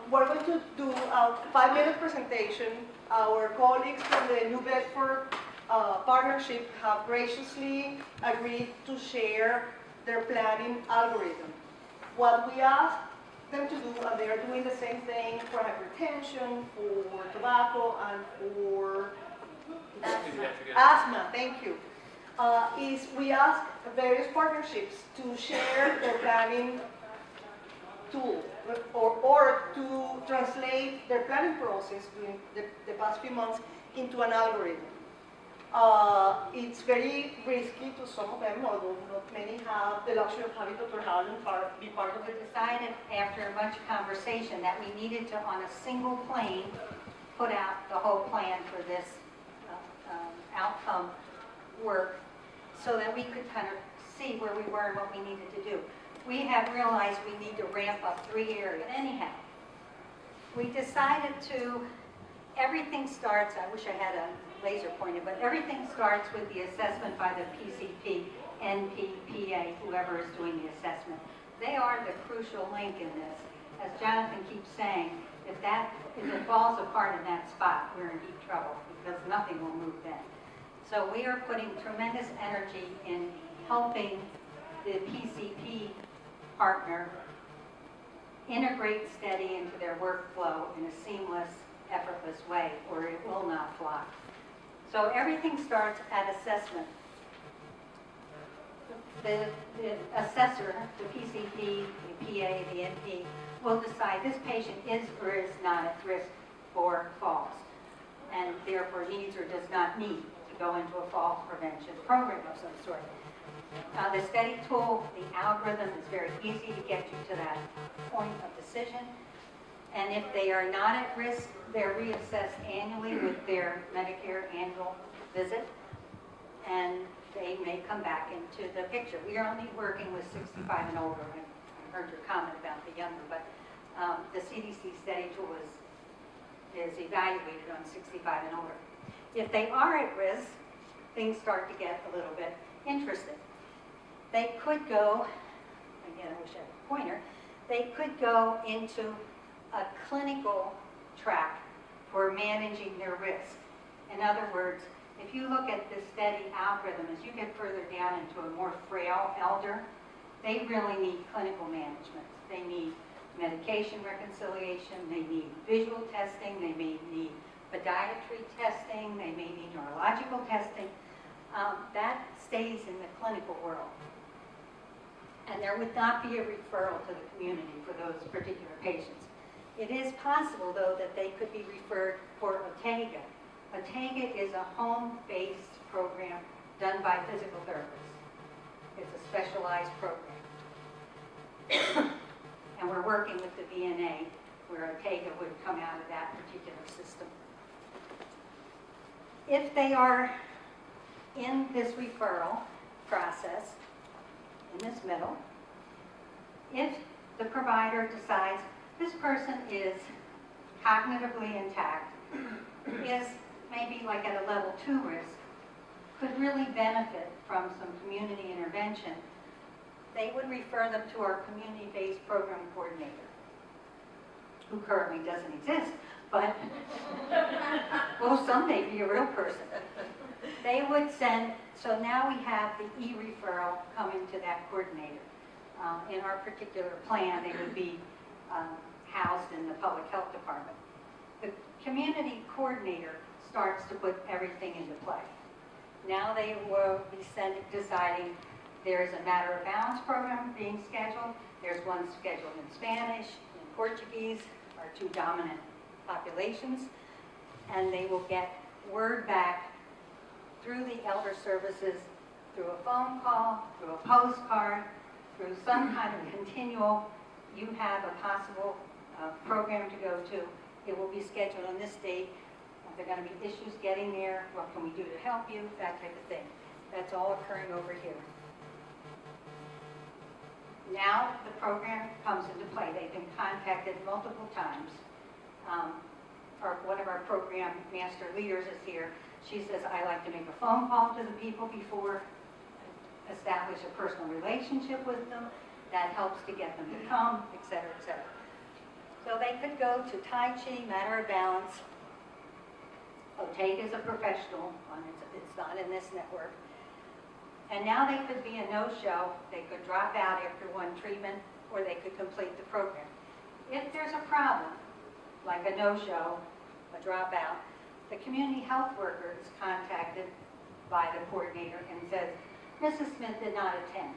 We're going to do a 5-minute presentation. Our colleagues from the New Bedford partnership have graciously agreed to share their planning algorithm. What we asked them to do, and they are doing the same thing for hypertension, for tobacco, and for asthma, thank you, is we ask various partnerships to share their planning tool or to translate their planning process during the past few months into an algorithm. It's very risky to some of them, although not many have the luxury of having Dr. Howland be part of it. We decided after much conversation that we needed to, on a single plane, put out the whole plan for this outcome work so that we could kind of see where we were and what we needed to do. We have realized we need to ramp up 3 areas. Anyhow, we decided to, everything starts, I wish I had a laser pointer, but everything starts with the assessment by the PCP, NP, PA, whoever is doing the assessment. They are the crucial link in this. As Jonathan keeps saying, if it falls apart in that spot, we're in deep trouble because nothing will move then. So we are putting tremendous energy in helping the PCP partner integrate STEADY into their workflow in a seamless, effortless way, or it will not fly. So everything starts at assessment. The assessor, the PCP, the PA, the NP, will decide this patient is or is not at risk for falls, and therefore needs or does not need to go into a fall prevention program of some sort. The STEADY tool, the algorithm, is very easy to get you to that point of decision. And if they are not at risk, they're reassessed annually with their Medicare annual visit, and they may come back into the picture. We are only working with 65 and older. I heard your comment about the younger, but the CDC STEADY tool is evaluated on 65 and older. If they are at risk, things start to get a little bit interesting. They could go, again, I wish I had a pointer, they could go into a clinical track for managing their risk. In other words, if you look at the STEADY algorithm, as you get further down into a more frail elder, they really need clinical management. They need medication reconciliation, they need visual testing, they may need podiatry testing, they may need neurological testing. That stays in the clinical world. And there would not be a referral to the community for those particular patients. It is possible, though, that they could be referred for OTEGA. OTEGA is a home-based program done by physical therapists. It's a specialized program. And we're working with the VNA, where OTEGA would come out of that particular system. If they are in this referral process, in this middle, if the provider decides this person is cognitively intact, is maybe like at a level 2 risk, could really benefit from some community intervention, they would refer them to our community-based program coordinator, who currently doesn't exist, but will someday be a real person. They would send, so now we have the e-referral coming to that coordinator. In our particular plan, they would be housed in the public health department. The community coordinator starts to put everything into play. Now they will be deciding there's a Matter of Balance program being scheduled. There's one scheduled in Spanish, in Portuguese, our 2 dominant populations, and they will get word back through the elder services, through a phone call, through a postcard, through some kind of continual, you have a possible program to go to. It will be scheduled on this date. Are there going to be issues getting there? What can we do to help you? That type of thing. That's all occurring over here. Now the program comes into play. They've been contacted multiple times. One of our program master leaders is here. She says, I like to make a phone call to the people before, establish a personal relationship with them. That helps to get them to come, et cetera, et cetera. So they could go to Tai Chi, Matter of Balance. Otake is a professional, it's not in this network. And now they could be a no-show, they could drop out after one treatment, or they could complete the program. If there's a problem, like a no-show, a dropout, the community health worker is contacted by the coordinator and says, Mrs. Smith did not attend.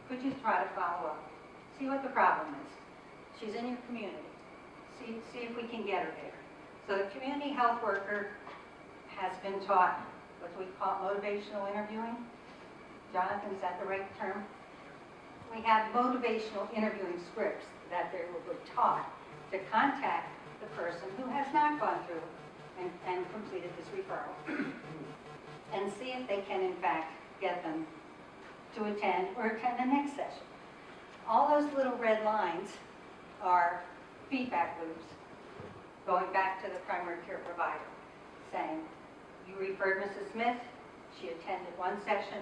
Could you try to follow up? See what the problem is. She's in your community. See if we can get her there. So the community health worker has been taught what we call motivational interviewing. Jonathan, is that the right term? We have motivational interviewing scripts that they were taught to contact the person who has not gone through and completed this referral and see if they can in fact get them to attend or attend the next session. All those little red lines are feedback loops going back to the primary care provider saying, you referred Mrs. Smith, she attended one session,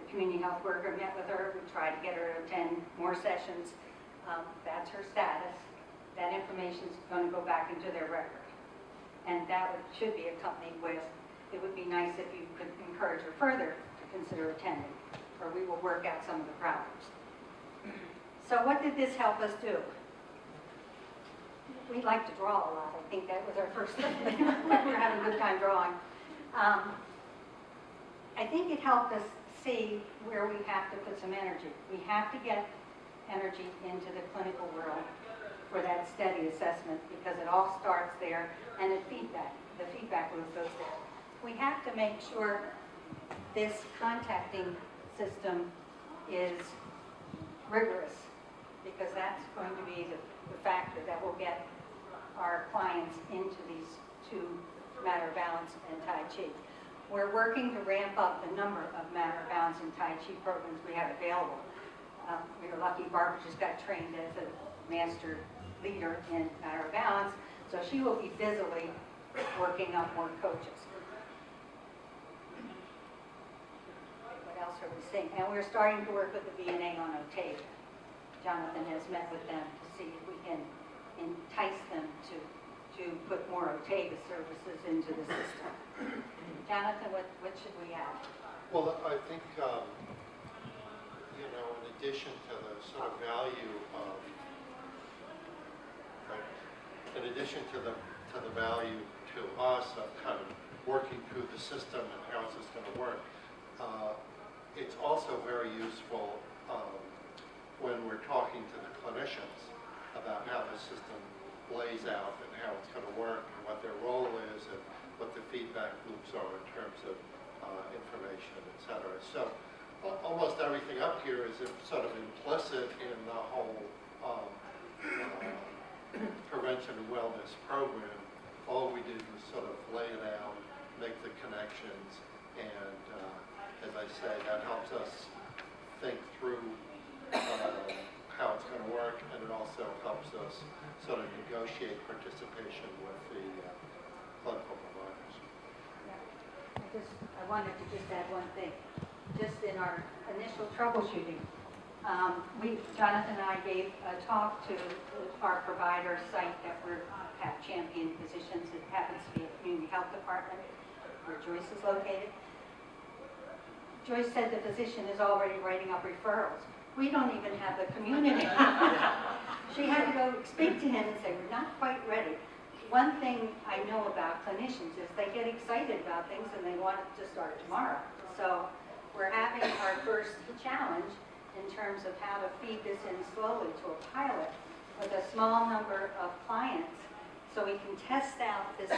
the community health worker met with her, we tried to get her to attend more sessions, that's her status. That information is going to go back into their record. And that should be accompanied with, it would be nice if you could encourage her further to consider attending, or we will work out some of the problems. So what did this help us do? We like to draw a lot. I think that was our first thing. We were having a good time drawing. I think it helped us see where we have to put some energy. We have to get energy into the clinical world for that steady assessment because it all starts there and the feedback loop goes there. We have to make sure this contacting system is rigorous because that's going to be the factor that will get our clients into these two Matter of Balance and Tai Chi. We're working to ramp up the number of Matter of Balance and Tai Chi programs we have available. We were lucky Barbara just got trained as a master leader in Matter of Balance, so she will be busily working up more coaches. What else are we seeing? And we're starting to work with the VNA on Otake. Jonathan has met with them to see if we can entice them to put more Otake services into the system. Jonathan, what should we add? Well, I think, you know, in addition to the sort of value of, in addition to the value to us of kind of working through the system and how is this going to work, it's also very useful when we're talking to the clinicians about how the system lays out and how it's going to work and what their role is and what the feedback loops are in terms of information, et cetera. So almost everything up here is sort of implicit in the whole prevention and wellness program. All we did was sort of lay it out, make the connections, and as I say, that helps us think through how it's going to work, and it also helps us sort of negotiate participation with the clinical providers. Yeah. I wanted to just add one thing. Just in our initial troubleshooting, Jonathan and I gave a talk to our provider site that we have champion physicians. It happens to be a community health department where Joyce is located. Joyce said the physician is already writing up referrals. We don't even have the community. She had to go speak to him and say, we're not quite ready. One thing I know about clinicians is they get excited about things and they want it to start tomorrow. So we're having our first challenge in terms of how to feed this in slowly to a pilot with a small number of clients so we can test out this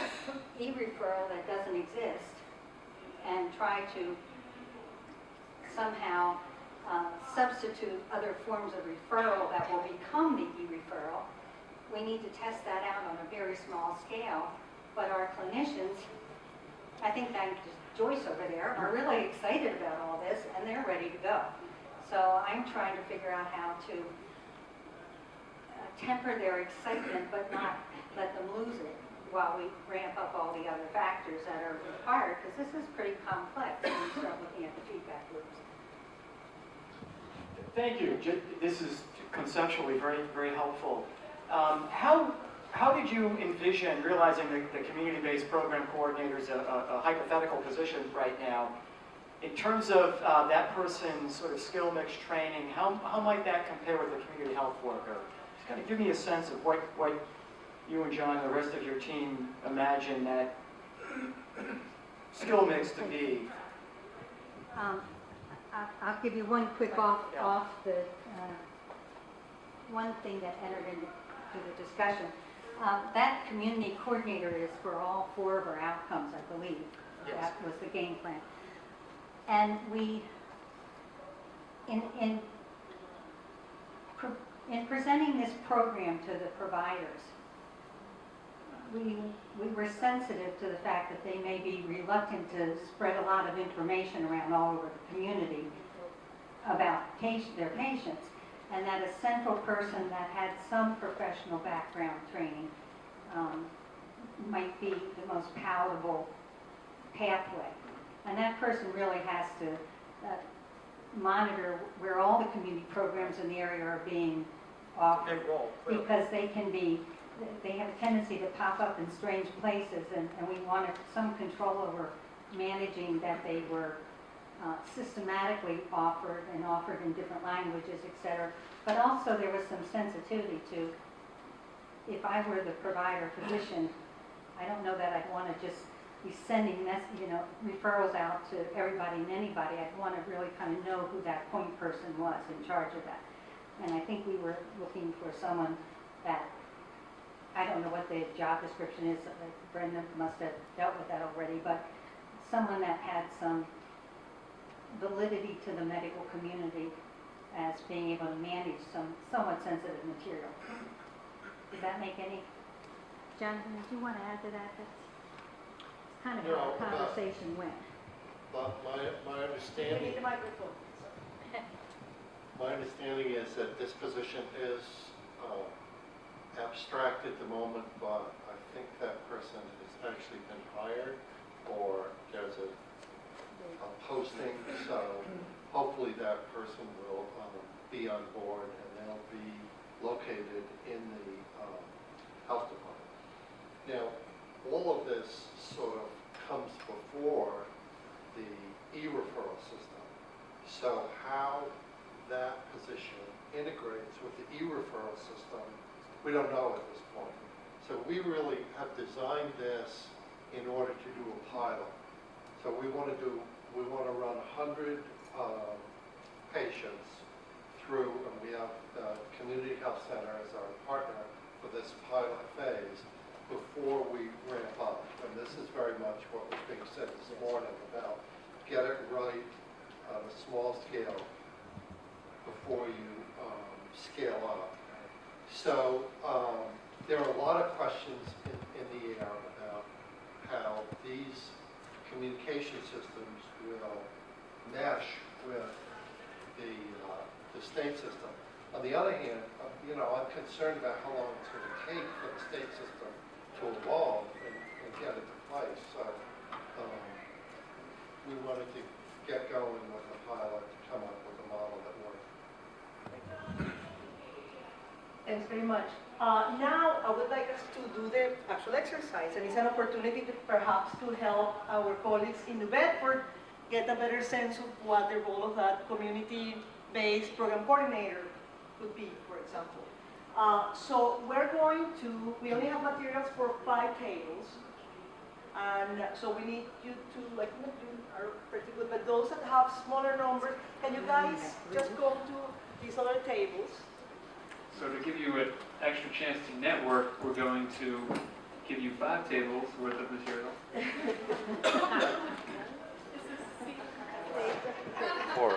e-referral that doesn't exist and try to somehow substitute other forms of referral that will become the e-referral. We need to test that out on a very small scale, but our clinicians, I think thanks to Joyce over there, are really excited about all this and they're ready to go. So I'm trying to figure out how to temper their excitement but not let them lose it while we ramp up all the other factors that are required, because this is pretty complex when you start looking at the feedback loops. Thank you. This is conceptually very, very helpful. How how did you envision, realizing the community-based program coordinator is a hypothetical position right now, in terms of that person's sort of skill mix training, how might that compare with the community health worker? Just kind of give me a sense of what you and John and the rest of your team imagine that skill mix to be. I'll give you one quick off the one thing that entered into the discussion. That community coordinator is for all 4 of our outcomes, I believe. Yes. That was the game plan. And we, in presenting this program to the providers, we were sensitive to the fact that they may be reluctant to spread a lot of information around all over the community about their patients, and that a central person that had some professional background training might be the most palatable pathway. And that person really has to monitor where all the community programs in the area are being offered, because they have a tendency to pop up in strange places, and we wanted some control over managing that they were systematically offered in different languages, etc. But also there was some sensitivity to, if I were the provider physician, I don't know that I'd want to just be sending referrals out to everybody and anybody. I'd want to really kind of know who that point person was in charge of that. And I think we were looking for someone that, I don't know what the job description is, Brenda must have dealt with that already, but someone that had some validity to the medical community as being able to manage some somewhat sensitive material. Does that make any? Jonathan, did you want to add to that? That's kind of how the conversation went. My We understanding. need the microphone. My understanding is that this position is abstract at the moment, but I think that person has actually been hired, or there's a posting, so hopefully that person will be on board, and they'll be located in the health department. Now, all of this sort of comes before the e-referral system, so how that position integrates with the e-referral system, we don't know at this point. So we really have designed this in order to do a pilot. So we want to run 100 patients through, and we have the Community Health Center as our partner for this pilot phase before we ramp up. And this is very much what was being said this morning about get it right on a small scale before you scale up. So there are a lot of questions in the air about how these communication systems will mesh with the state system. On the other hand, I'm concerned about how long it's going to take for the state system to evolve and get into place. So we wanted to get going with a pilot to come up with a model that worked. Thanks very much. Now, I would like us to do the actual exercise, and it's an opportunity to perhaps to help our colleagues in New Bedford get a better sense of what the role of that community-based program coordinator could be, for example. So we only have materials for 5 tables, and so we need you to, like you are pretty good, but those that have smaller numbers, can you guys just go to these other tables? So to give you an extra chance to network, we're going to give you 5 tables worth of material. Or